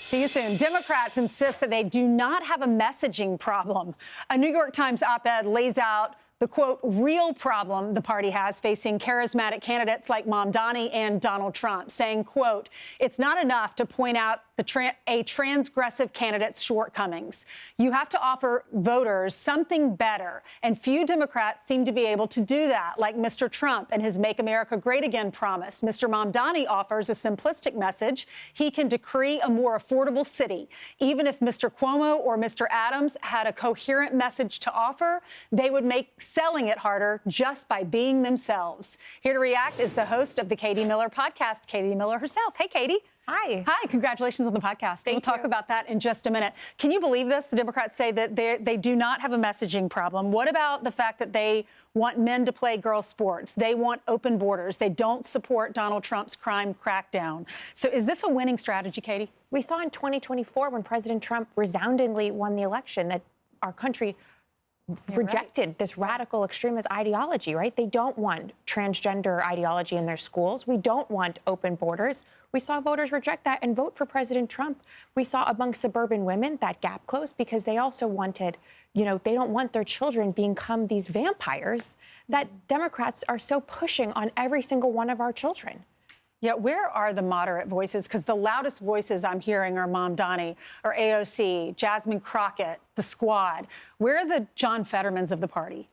See you soon. Democrats insist that they do not have a messaging problem. A New York Times op-ed lays out the, quote, real problem the party has facing charismatic candidates like Mamdani and Donald Trump, saying, quote, it's not enough to point out a transgressive candidate's shortcomings. You have to offer voters something better. And few Democrats seem to be able to do that, like Mr. Trump and his Make America Great Again promise. Mr. Mamdani offers a simplistic message. He can decree a more affordable city. Even if Mr. Cuomo or Mr. Adams had a coherent message to offer, they would make selling it harder just by being themselves. Here to react is the host of the Katie Miller podcast, Katie Miller herself. Hey, Katie. Hi. Hi. Congratulations on the podcast. We'll talk about that in just a minute. Can you believe this? The Democrats say that they do not have a messaging problem. What about the fact that they want men to play girls' sports? They want open borders. They don't support Donald Trump's crime crackdown. So is this a winning strategy, Katie? We saw in 2024 when President Trump resoundingly won the election that our country rejected this radical extremist ideology, right? They don't want transgender ideology in their schools. We don't want open borders. We saw voters reject that and vote for President Trump. We saw among suburban women that gap closed because they also wanted, they don't want their children become these vampires that Democrats are so pushing on every single one of our children. Yeah, where are the moderate voices? Because the loudest voices I'm hearing are Mamdani or AOC, Jasmine Crockett, the Squad. Where are the John Fettermans of the party?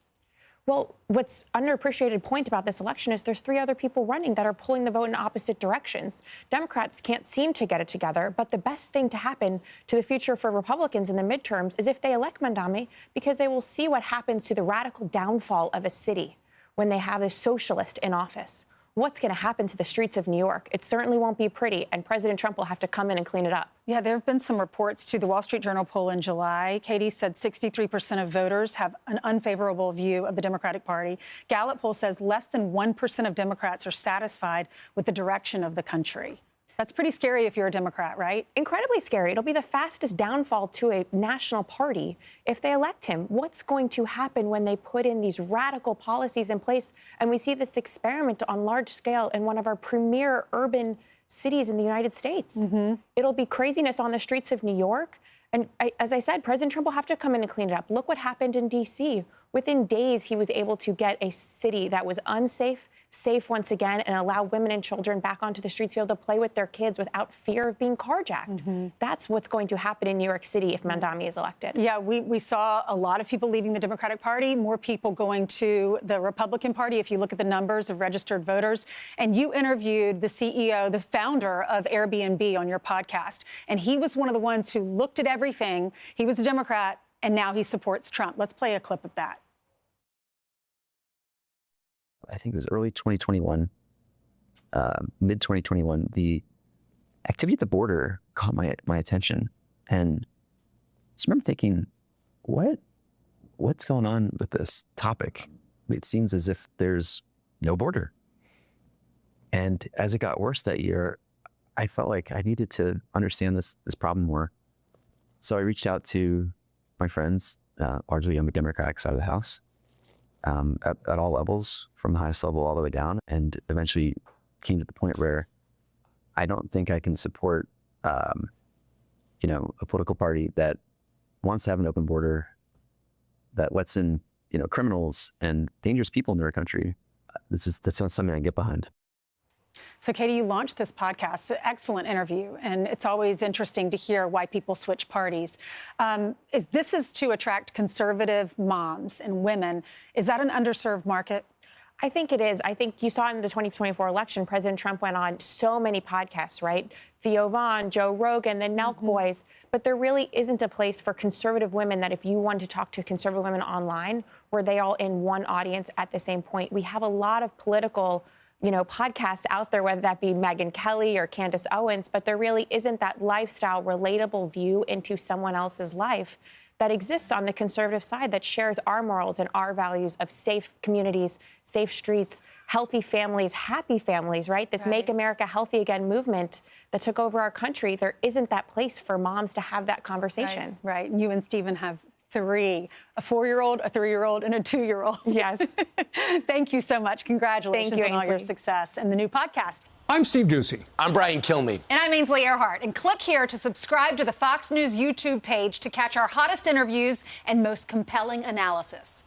Well, what's underappreciated point about this election is there's 3 other people running that are pulling the vote in opposite directions. Democrats can't seem to get it together, but the best thing to happen to the future for Republicans in the midterms is if they elect Mamdani, because they will see what happens to the radical downfall of a city when they have a socialist in office. What's going to happen to the streets of New York? It certainly won't be pretty, and President Trump will have to come in and clean it up. Yeah, there have been some reports to the Wall Street Journal poll in July. Katie said 63% of voters have an unfavorable view of the Democratic Party. Gallup poll says less than 1% of Democrats are satisfied with the direction of the country. That's pretty scary if you're a Democrat, right? Incredibly scary. It'll be the fastest downfall to a national party if they elect him. What's going to happen when they put in these radical policies in place and we see this experiment on large scale in one of our premier urban cities in the United States? It'll be craziness on the streets of New York. And as I said, President Trump will have to come in and clean it up. Look what happened in D.C. Within days, he was able to get a city that was unsafe, safe once again, and allow women and children back onto the streets to be able to play with their kids without fear of being carjacked. That's what's going to happen in New York City if Mamdani is elected. Yeah, we saw a lot of people leaving the Democratic Party, more people going to the Republican Party, if you look at the numbers of registered voters. And you interviewed the CEO, the founder of Airbnb on your podcast. And he was one of the ones who looked at everything. He was a Democrat, and now he supports Trump. Let's play a clip of that. I think it was early 2021, mid 2021, the activity at the border caught my attention. And I just remember thinking, what's going on with this topic? It seems as if there's no border. And as it got worse that year, I felt like I needed to understand this problem more. So I reached out to my friends, largely on the Democratic side of the House, at all levels, from the highest level all the way down, and eventually came to the point where I don't think I can support, a political party that wants to have an open border, that lets in, criminals and dangerous people in their country. That's not something I can get behind. So, Katie, you launched this podcast, excellent interview, and it's always interesting to hear why people switch parties. This is to attract conservative moms and women. Is that an underserved market? I think it is. I think you saw in the 2024 election, President Trump went on so many podcasts, right? Theo Vaughn, Joe Rogan, the Nelk Boys. But there really isn't a place for conservative women that if you want to talk to conservative women online, where they all in one audience at the same point. We have a lot of political podcasts out there, whether that be Megyn Kelly or Candace Owens, but there really isn't that lifestyle, relatable view into someone else's life that exists on the conservative side that shares our morals and our values of safe communities, safe streets, healthy families, happy families, right? This Make America Healthy Again movement that took over our country, there isn't that place for moms to have that conversation. Right. You and Stephen have 3, a 4-year-old, a 3-year-old, and a 2-year-old. Yes. Thank you so much. Congratulations on all your success and the new podcast. I'm Steve Doocy. I'm Brian Kilmeade. And I'm Ainsley Earhart. And click here to subscribe to the Fox News YouTube page to catch our hottest interviews and most compelling analysis.